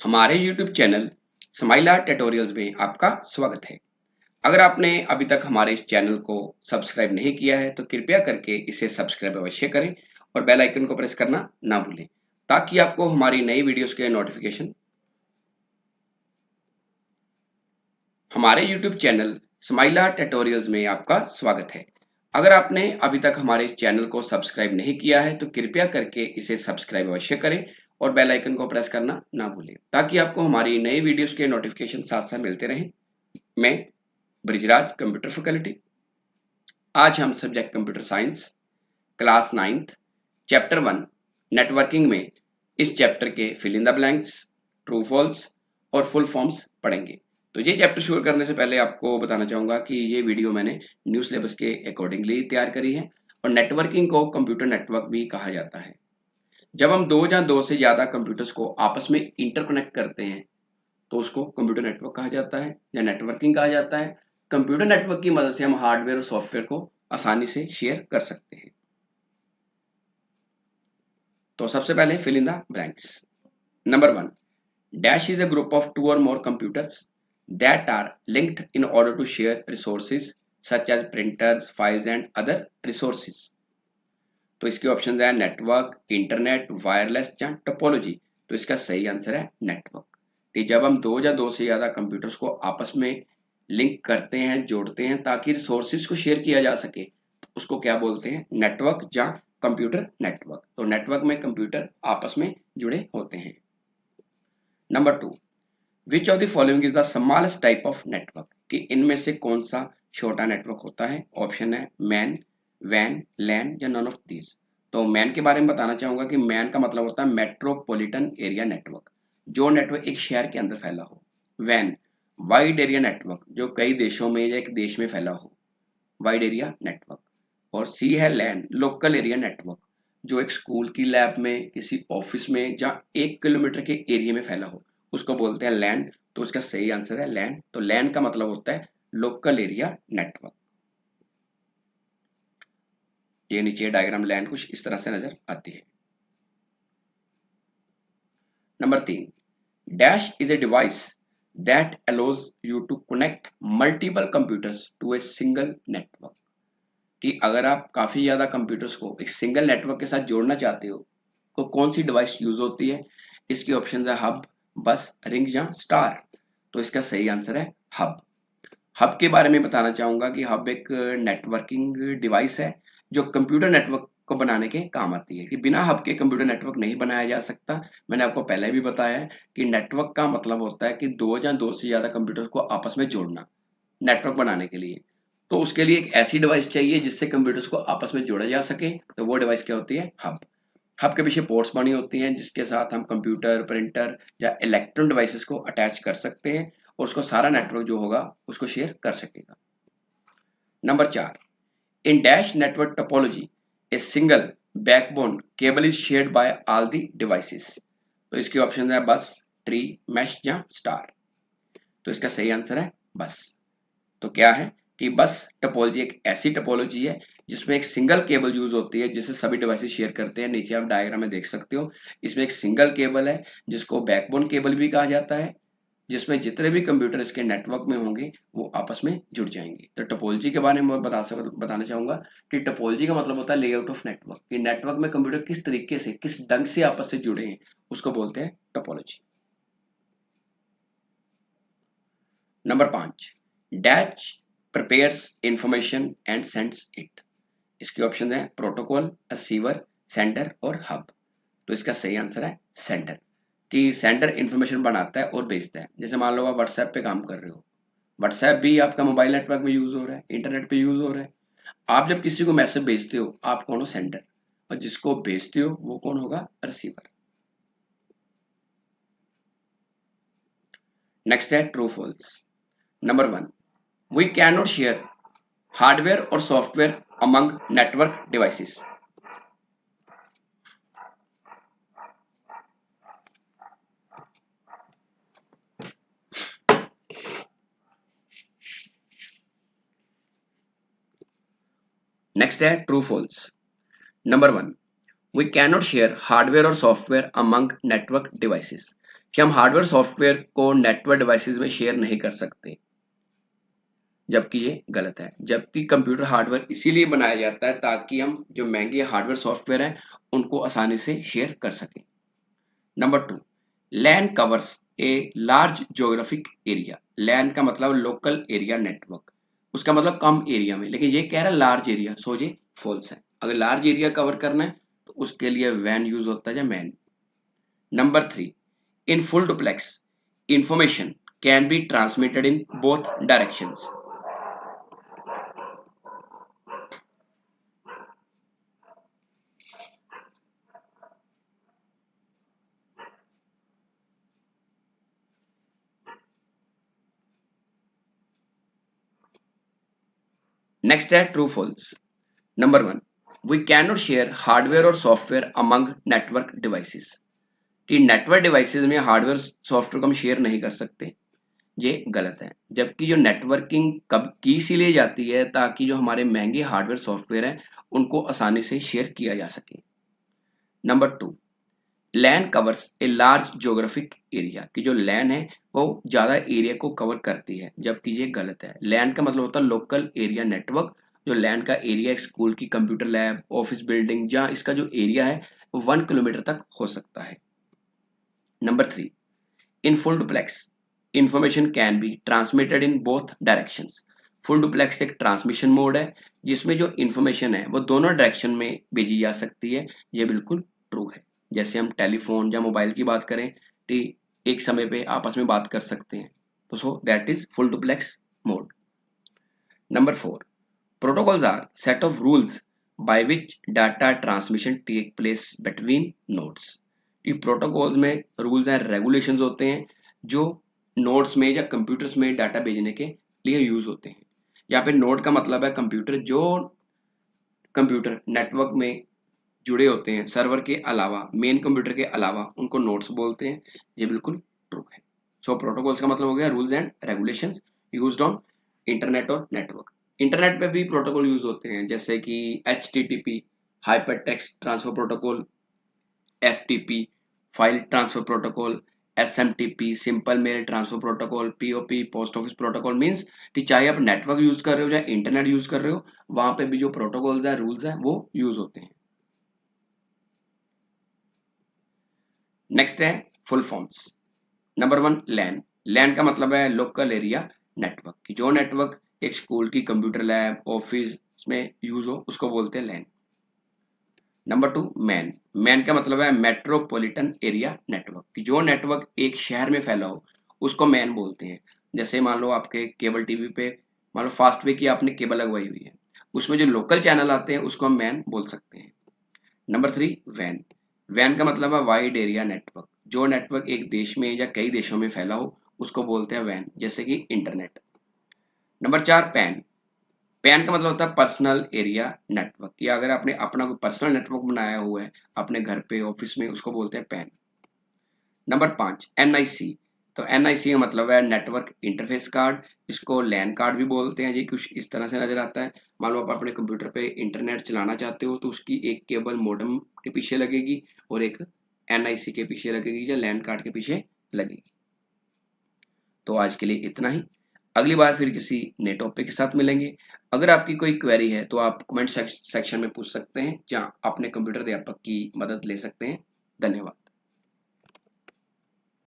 हमारे YouTube channel smile art tutorials में आपका स्वागत है। अगर आपने अभी तक हमारे इस चैनल को सब्सक्राइब नहीं किया है तो कृपया करके इसे सब्सक्राइब अवश्य करें और बेल आइकन को प्रेस करना ना भूलें ताकि आपको हमारी नई वीडियोस के नोटिफिकेशन। हमारे YouTube channel smile art tutorials में आपका स्वागत है। अगर आपने अभी तक हमारे इस चैनल को सब्सक्राइब नहीं किया है तो कृपया करके इसे सब्सक्राइब अवश्य करें और बेल आइकन को प्रेस करना ना भूलें ताकि आपको हमारी नई वीडियोस के नोटिफिकेशन साथ साथ मिलते रहें। मैं ब्रिजराज कंप्यूटर फैकल्टी। आज हम subject computer science class 9th chapter 1 networking में इस चैप्टर के fill in the blanks, true false और फुल फॉर्म्स पढ़ेंगे। तो ये चैप्टर शुरू करने से पहले आपको बताना चाहूंगा कि ये वीडियो मैंने न्यू सिलेबस के अकॉर्डिंगली तैयार करी है और नेटवर्किंग को कंप्यूटर नेटवर्क भी कहा जाता है। जब हम दो या दो से ज्यादा कंप्यूटर्स को आपस में इंटरकनेक्ट करते हैं तो उसको कंप्यूटर नेटवर्क कहा जाता है या नेटवर्किंग कहा जाता है। कंप्यूटर नेटवर्क की मदद से हम हार्डवेयर और सॉफ्टवेयर को आसानी से शेयर कर सकते हैं। तो सबसे पहले fill in the blanks. Number 1, dash is a group of two और more computers that are linked in order to share resources such as printers, files and other resources. तो इसके ऑप्शन है नेटवर्क, इंटरनेट, वायरलेस या topology. तो इसका सही answer है network. कि जब हम दो या दो से ज्यादा कंप्यूटर्स को आपस में लिंक करते हैं, जोड़ते हैं ताकि रिसोर्सेज को शेयर किया जा सके, तो उसको क्या बोलते हैं? नेटवर्क या कंप्यूटर नेटवर्क। तो नेटवर्क में कंप्यूटर आपस में जुड़े होते हैं। Number 2, which of the following is the smallest type of network. कि इनमें से कौन सा छोटा नेटवर्क होता है? ऑप्शन है मैन, वैन, लैन या नन ऑफ दीज। तो मैन के बारे में बताना चाहूंगा कि मैन का मतलब होता है मेट्रोपॉलिटन एरिया नेटवर्क, जो नेटवर्क एक शहर के अंदर फैला हो। वैन, वाइड एरिया नेटवर्क, जो कई देशों में या एक देश में फैला हो, वाइड एरिया नेटवर्क। और सी है लैन, लोकल एरिया नेटवर्क, जो एक स्कूल की लैब में, किसी ऑफिस में या 1 किलोमीटर के एरिया में फैला हो, उसको बोलते हैं लैन। तो उसका सही आंसर है लैन। तो लैन का मतलब होता है लोकल एरिया नेटवर्क। ये नीचे डायग्राम लैन कुछ इस तरह से नजर आती है। Number 3, dash is a device that allows you to connect multiple computers to a single network. कि अगर आप काफी ज्यादा कंप्यूटर्स को एक सिंगल नेटवर्क के साथ जोड़ना चाहते हो तो कौन सी डिवाइस यूज होती है? इसकी ऑप्शन है हब, बस, रिंग या स्टार। तो इसका सही आंसर है हब। हब के बारे में बताना चाहूंगा कि हब एक नेटवर्किंग डिवाइस है जो कंप्यूटर नेटवर्क को बनाने के काम आती है। कि बिना हब के कंप्यूटर नेटवर्क नहीं बनाया जा सकता। मैंने आपको पहले भी बताया है कि नेटवर्क का मतलब होता है कि दो या दो से ज्यादा कंप्यूटर को आपस में जोड़ना नेटवर्क बनाने के लिए। तो उसके लिए एक ऐसी डिवाइस चाहिए जिससे कंप्यूटर्स को आपस में जोड़ा जा सके। तो वो डिवाइस क्या होती है? हब। हब के पीछे पोर्ट्स बनी होती हैं जिसके साथ हम कंप्यूटर, प्रिंटर या इलेक्ट्रॉनिक डिवाइसेस को अटैच कर सकते हैं और उसको सारा नेटवर्क जो होगा उसको शेयर कर सकेगा। Number 4, in dash network topology a single backbone cable is shared by all the devices. तो इसके ऑप्शन है बस, ट्री, मैश या स्टार। तो इसका सही आंसर है बस। तो क्या है कि बस टोपोलॉजी एक ऐसी टोपोलॉजी है जिसमें एक सिंगल केबल यूज होती है जिसे सभी डिवाइसेस शेयर करते हैं। नीचे आप डायग्राम में देख सकते हो, इसमें एक सिंगल केबल है जिसको बैकबोन केबल भी कहा जाता है, जिसमें जितने भी कंप्यूटर इसके नेटवर्क में होंगे वो आपस में जुड़ जाएंगे। तो टोपोलॉजी के बारे में बताना चाहूंगा कि टोपोलॉजी का मतलब होता है लेआउट ऑफ नेटवर्क। कि नेटवर्क में कंप्यूटर किस तरीके से, किस ढंग से आपस से जुड़े हैं, उसको बोलते हैं topology. Number 5, dash prepares information and sends it। इसके ऑप्शन है प्रोटोकॉल, रिसीवर, सेंडर और हब। तो इसका सही आंसर है सेंडर। कि सेंडर इंफॉर्मेशन बनाता है और भेजता है। जैसे मान लो आप व्हाट्सएप पे काम कर रहे हो, व्हाट्सएप भी आपका मोबाइल नेटवर्क में यूज हो रहा है, इंटरनेट पे यूज हो रहा है। आप जब किसी को मैसेज भेजते हो आप कौन हो? सेंडर। और जिसको भेजते हो वो कौन होगा? रिसीवर। नेक्स्ट है true false. Number 1, we can not share hardware और software among network devices. Next है true false. Number 1, we can not share hardware और सॉफ्टवेयर अमंग नेटवर्क डिवाइसेस। कि हम हार्डवेयर सॉफ्टवेयर को नेटवर्क डिवाइसेस में share नहीं कर सकते, जबकि ये गलत है। जबकि कंप्यूटर हार्डवेयर इसीलिए बनाया जाता है ताकि हम जो महंगे हार्डवेयर सॉफ्टवेयर हैं उनको आसानी से शेयर कर सकें। Number 2, LAN covers a large geographic area. LAN का मतलब लोकल एरिया नेटवर्क, उसका मतलब कम एरिया में, लेकिन ये कह रहा है लार्ज एरिया, सो ये फॉल्स है। अगर लार्ज एरिया कवर करना है तो उसके लिए वैन यूज होता है या MAN. Number 3, in full duplex information can be transmitted in both directions. Next है true false. Number 1, we can not share hardware और सॉफ्टवेयर अमंग नेटवर्क डिवाइसेस। कि नेटवर्क डिवाइसेस में हार्डवेयर सॉफ्टवेयर को हम share नहीं कर सकते, ये गलत है। जबकि जो नेटवर्किंग कब की इसीलिए जाती है ताकि जो हमारे महंगे हार्डवेयर सॉफ्टवेयर हैं उनको आसानी से शेयर किया जा सके। Number 2, LAN covers a large geographic area. कि जो लैन है वो ज़्यादा एरिया को कवर करती है, जबकि ये गलत है। लैन का मतलब होता है लोकल एरिया नेटवर्क। जो लैन का एरिया स्कूल की कंप्यूटर लैब, ऑफिस बिल्डिंग, जहाँ इसका जो एरिया है वो 1 किलोमीटर तक हो सकता है। Number 3, in full duplex information can be transmitted in both directions. Full duplex एक ट्रांसमिशन मोड है जिसमें जो इंफॉर्मेशन है वो दोनों डायरेक्शन में भेजी जा सकती है, ये बिल्कुल ट्रू है। जैसे हम टेलीफोन या मोबाइल की बात करें तो एक समय पे आपस में बात कर सकते हैं, तो so that is full duplex mode. Number 4, protocols are set of rules by which data transmission take place between nodes। ये प्रोटोकॉल्स में रूल्स एंड रेगुलेशंस होते हैं जो नोड्स में या कंप्यूटर्स में डाटा भेजने के लिए यूज होते हैं। यहाँ पे नोड का मतलब है कंप्यूटर, जो कंप्यूटर नेटवर्क में जुड़े होते हैं सर्वर के अलावा, मेन कंप्यूटर के अलावा, उनको नोड्स बोलते हैं। ये बिल्कुल ट्रू है। सो प्रोटोकॉल्स का मतलब हो गया rules and regulations used on internet और नेटवर्क। इंटरनेट पे भी प्रोटोकॉल यूज होते हैं जैसे कि HTTP hyper text transfer protocol, FTP file transfer protocol, SMTP simple mail transfer protocol, POP post office protocol. Means कि चाहे आप नेटवर्क यूज कर रहे हो या इंटरनेट यूज कर रहे हो, वहां पे भी जो प्रोटोकॉल्स हैं, रूल्स हैं, वो यूज होते हैं। नेक्स्ट है फुल फॉर्म्स। नंबर 1, लैन। लैन का मतलब है लोकल एरिया नेटवर्क। जो नेटवर्क एक स्कूल की कंप्यूटर लैब, ऑफिस में यूज हो उसको बोलते हैं लैन। Number 2, man. मैन का मतलब है मेट्रोपॉलिटन एरिया नेटवर्क। जो नेटवर्क एक शहर में फैला हो उसको मैन बोलते हैं। जैसे मान लो आपके केबल टीवी पे, मान लो फास्टवे की आपने केबल लगवाई हुई है, उसमें जो लोकल चैनल आते हैं उसको हम मैन बोल सकते हैं। Number 3, van. वैन का मतलब है वाइड एरिया नेटवर्क। जो नेटवर्क एक देश में या कई देशों में फैला हो उसको बोलते हैं वैन, जैसे कि इंटरनेट। Number 4, pan. पैन का मतलब होता है पर्सनल एरिया नेटवर्क। या अगर आपने अपना कोई पर्सनल नेटवर्क बनाया हुआ है अपने घर पे, ऑफिस में, उसको बोलते हैं पैन। Number 5, NIC। तो NIC का मतलब है नेटवर्क इंटरफेस कार्ड। इसको लैन कार्ड भी बोलते हैं। ये कुछ इस तरह से नजर आता है। मान लो आप अपने कंप्यूटर पे इंटरनेट चलाना चाहते हो तो उसकी एक केबल मॉडेम के पीछे लगेगी और एक NIC के पीछे लगेगी या लैन कार्ड के पीछे लगेगी। तो आज के लिए इतना ही। अगली बार फिर किसी नए टॉपिक के साथ मिलेंगे। अगर आपकी कोई क्वेरी है तो आप कमेंट सेक्शन में पूछ सकते हैं, जहां अपने कंप्यूटर अध्यापक की मदद ले सकते हैं। धन्यवाद।